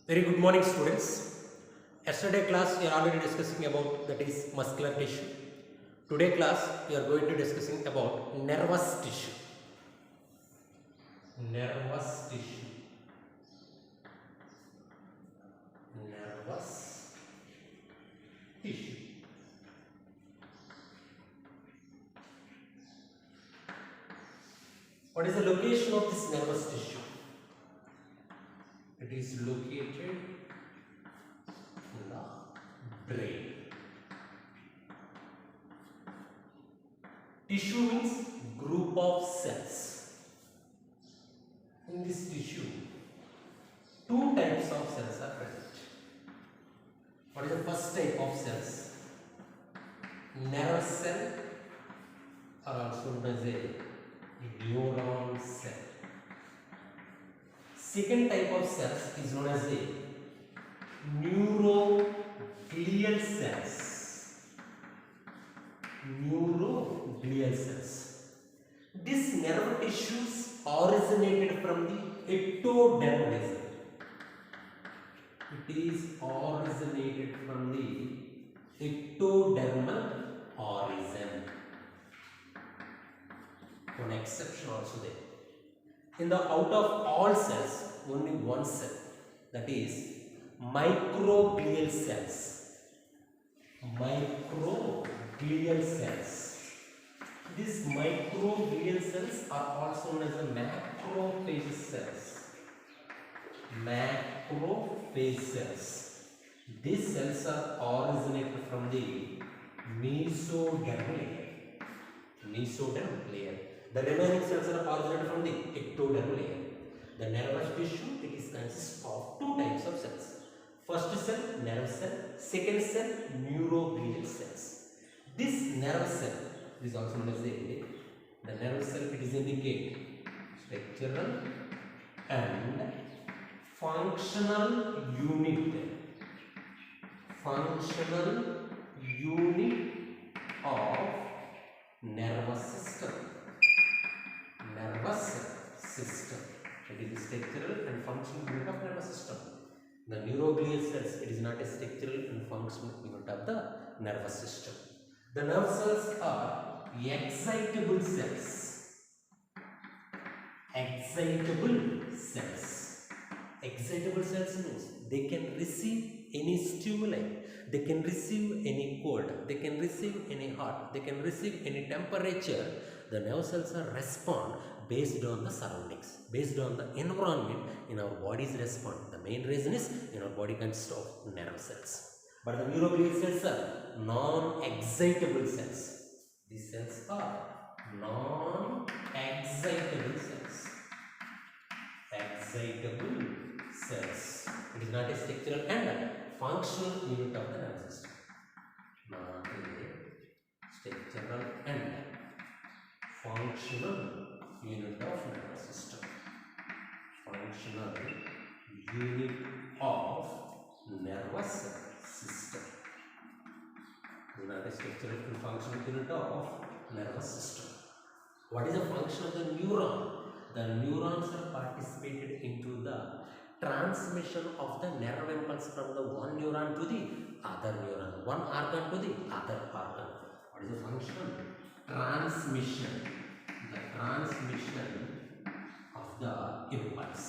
Very good morning, students. Yesterday class we are already discussing about that is muscular tissue. Today class we are going to discussing about nervous tissue. Nervous tissue. Nervous tissue. What is the location of this nervous tissue? It is located in the brain. Tissue means group of cells. In this tissue, two types of cells are present. What is the first type of cells? Nerve cell, or also known as a neuron cell. Second type of cells is known as a neuroglial cells. Neuroglial cells. These nerve tissues originated from the ectoderm. It is originated from the ectodermal origin. One exception also there. In the out of all cells, only one cell, that is microglial cells. Microglial cells. These microglial cells are also known as the macrophage cells. Macrophage cells. These cells are originated from the mesodermal layer. Mesodermal layer. The remaining cells are originated from the ectodermal layer. The nervous tissue, it is consists of two types of cells. First cell, nerve cell. Second cell, neuroglial cells. This nerve cell is also known as the nerve cell. It is indicate structural and functional unit. Functional unit of nervous system. Nervous system. It is a structural and functional unit of nervous system. The neuroglial cells, it is not a structural and functional unit of the nervous system. The nerve cells are excitable cells. Excitable cells. Excitable cells means they can receive any stimuli. They can receive any cold. They can receive any hot. They can receive any temperature. The nerve cells are respond based on the surroundings, based on the environment in our body's response. The main reason is in our body consists of nerve cells. But the neuroglial cells are non-excitable cells. These cells are non-excitable cells. Excitable cells. It is not a structural and functional unit of the nervous system. Not a structural and functional unit of nervous system. Functional unit of nervous system. Not a structural and functional unit of nervous system. What is the function of the neuron? The neurons are participated into the transmission of the nerve impulse from the one neuron to the other neuron, one organ to the other organ. What is the function? Transmission. The transmission of the impulse.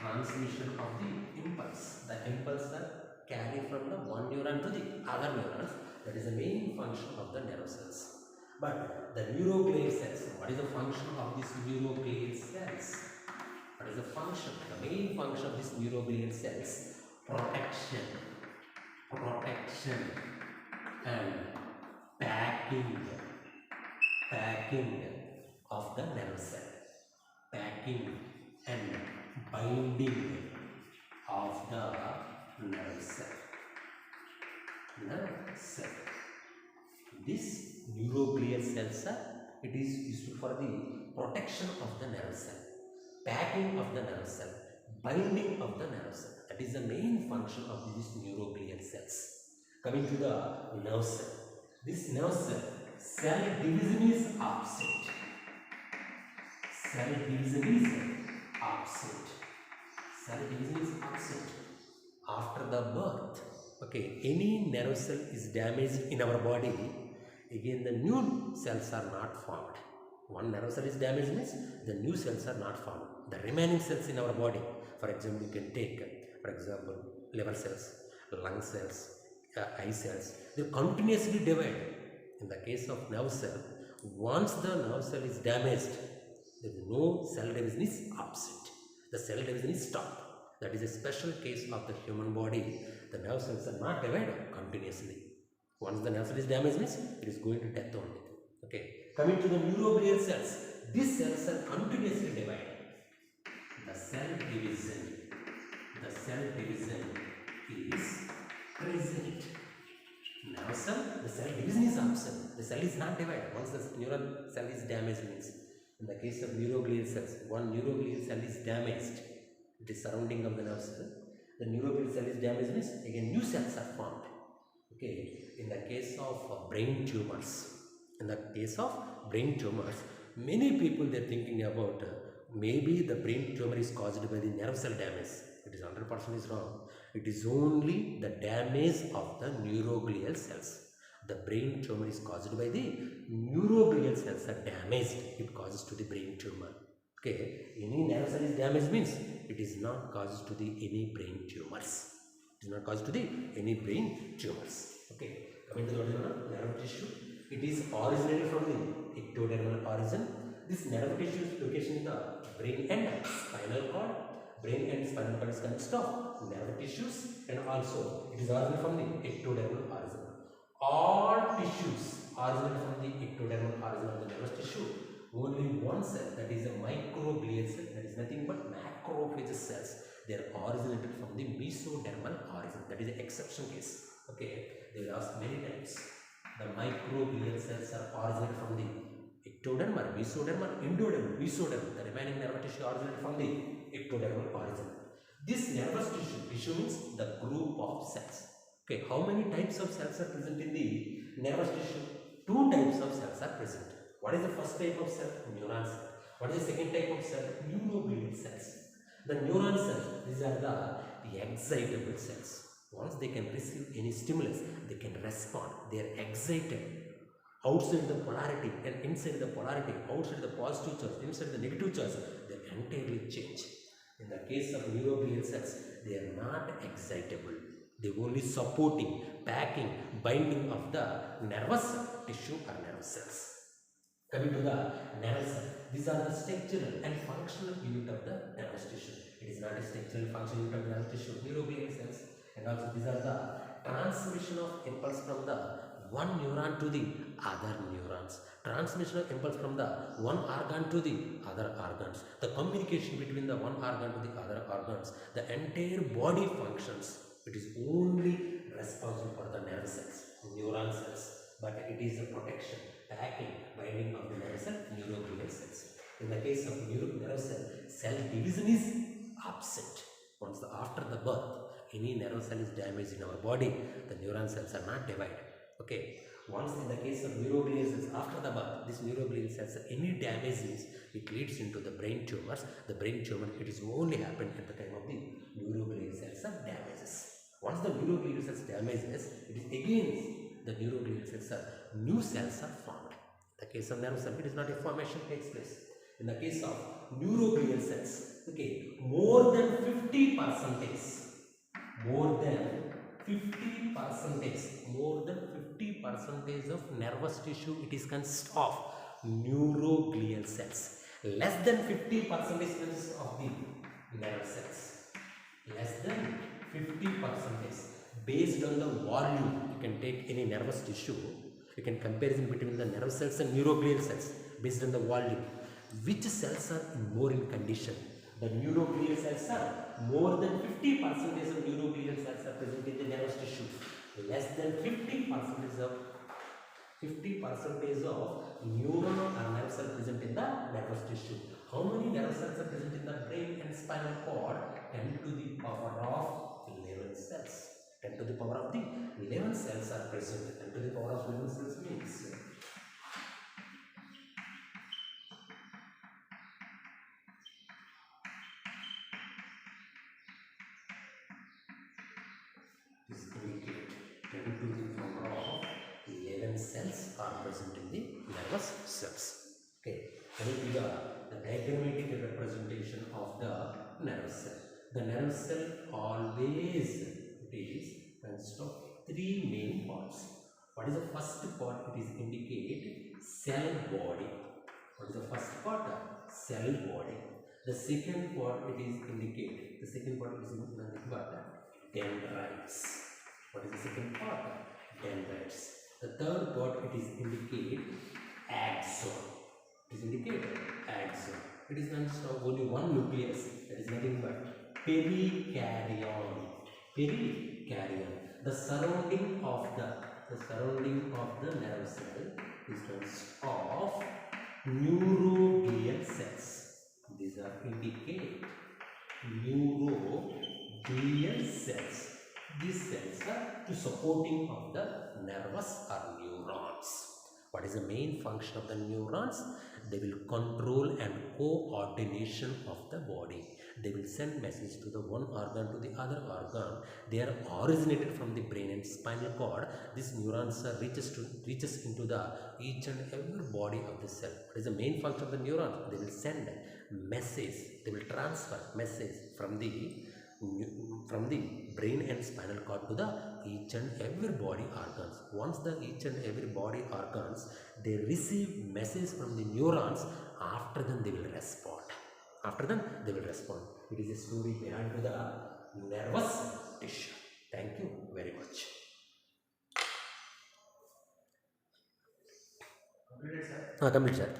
Transmission of the impulse. The impulse are carried from the one neuron to the other neurons. That is the main function of the nerve cells. But the neuroglial cells, what is the function of these neuroglial cells? What is the function? The main function of these neuroglial cells? Protection. Protection and packing of the nerve cell. Packing and binding of the nerve cell. Nerve cell. This neuroglial cells it is used for the protection of the nerve cell, packing of the nerve cell, binding of the nerve cell. That is the main function of these neuroglial cells. Coming to the nerve cell. This nerve cell division is opposite. Cell division is opposite. cell division is absent after the birth. Okay, any nerve cell is damaged in our body, again the new cells are not formed. One nerve cell is damaged means the new cells are not formed. The remaining cells in our body, for example, you can take, for example, liver cells, lung cells, eye cells, they continuously divide. In the case of nerve cell, once the nerve cell is damaged, there is no cell division is absent. The cell division is stopped. That is a special case of the human body. The nerve cells are not divided continuously. Once the nerve cell is damaged means it is going to death only. Okay. Coming to the neuroglial cells, these cells are continuously divided. The cell division is present. Nerve cell, the cell division is absent. The cell is not divided. Once the neural cell is damaged means, in the case of neuroglial cells, one neuroglial cell is damaged, it is surrounding of the nerve cell. The neuroglial cell is damaged means again new cells are formed. Okay. In the case of brain tumors, many people they are thinking about maybe the brain tumor is caused by the nerve cell damage. It is 100% is wrong. It is only the damage of the neuroglial cells. The brain tumor is caused by the neuroglial cells are damaged. It causes to the brain tumor. Okay, any nerve cell is damaged means it is not caused to the any brain tumors. It is not caused to the any brain tumors. Okay, coming to the nerve tissue, it is originated from the ectodermal origin. This nerve tissue is location in the brain and spinal cord. Brain and spinal cord is consist of nerve tissues, and also it is originated from the ectodermal origin. All tissues originate from the ectodermal origin of the nervous tissue. Only one cell, that is a microglial cell, that is nothing but macrophage cells. They are originated from the mesodermal origin. That is an exception case. Okay, they will ask many times. The microglial cells are originated from the ectodermal, mesodermal, endodermal, mesodermal. The remaining nervous tissue originated from the ectodermal origin. This nervous tissue means the group of cells. Okay, how many types of cells are present in the nervous tissue? Two types of cells are present. What is the first type of cell? Neuron cell. What is the second type of cell? Neuroglial cells. The neuron cells, these are the excitable cells. Once they can receive any stimulus, they can respond. They are excited. Outside the polarity and inside the polarity, outside the positive charge, inside the negative charge, they entirely change. In the case of neuroglial cells, they are not excitable. They are only supporting, packing, binding of the nervous tissue or nerve cells. Coming to the nerve cell, these are the structural and functional unit of the nervous tissue. It is not a structural and functional unit of the nervous tissue, neuroglial cells. And also these are the transmission of impulse from the one neuron to the other neurons. Transmission of impulse from the one organ to the other organs. The communication between the one organ to the other organs. The entire body functions. It is only responsible for the nerve cells, neuron cells. But it is a protection, packing, binding of the nerve cell, neuroglial cells. In the case of nerve cell, cell division is absent. Once after the birth, any nerve cell is damaged in our body, the neuron cells are not divided. Okay. Once in the case of neuroglial cells, after the birth, this neuroglial cells, any damages, it leads into the brain tumors. The brain tumor, it is only happened at the time of the neuroglial cells are damages. Once the neuroglial cells damages, it is again the neuroglial cells are new cells are formed. In the case of nerve cell, it is not a formation takes place. In the case of neuroglial cells, okay, more than 50% of nervous tissue, it is consist of neuroglial cells. Less than 50% consists of the nerve cells. Less than 50%. Based on the volume, you can take any nervous tissue. You can comparison between the nerve cells and neuroglial cells based on the volume. Which cells are more in condition? The neuroglial cells are more than 50% of neuroglial cells are present in the nervous tissue. Less than 50% of neuron or nerve cell present in the nervous tissue. How many nerve cells are present in the brain and spinal cord? 10 to the power of 11 cells. 10 to the power of the 11 cells are present. 10 to the power of 11 cells means cells are present in the nervous cells. Okay, coming to the diagrammatic representation of the nervous cell. The nervous cell always consists of three main parts. What is the first part? It is indicate cell body. What is the first part? Cell body. The second part it is indicate. The second part is nothing but dendrites. What is the second part? Dendrites. The third part it is indicate axon. It is indicate axon. It is consists of only one nucleus. That is nothing but perikaryon. Perikaryon. The surrounding of the nerve cell is consists of neuroglial cells. These are indicate neuroglial cells. These cells are to supporting of the nervous or neurons. What is the main function of the neurons? They will control and coordination of the body. They will send message to the one organ to the other organ. They are originated from the brain and spinal cord. These neurons reaches into the each and every body of the cell. What is the main function of the neurons? They will send message. They will transfer message from the brain and spinal cord to the each and every body organs. Once the each and every body organs, they receive message from the neurons. After then they will respond. It is a story behind to the nervous tissue. Thank you very much. Complete, sir.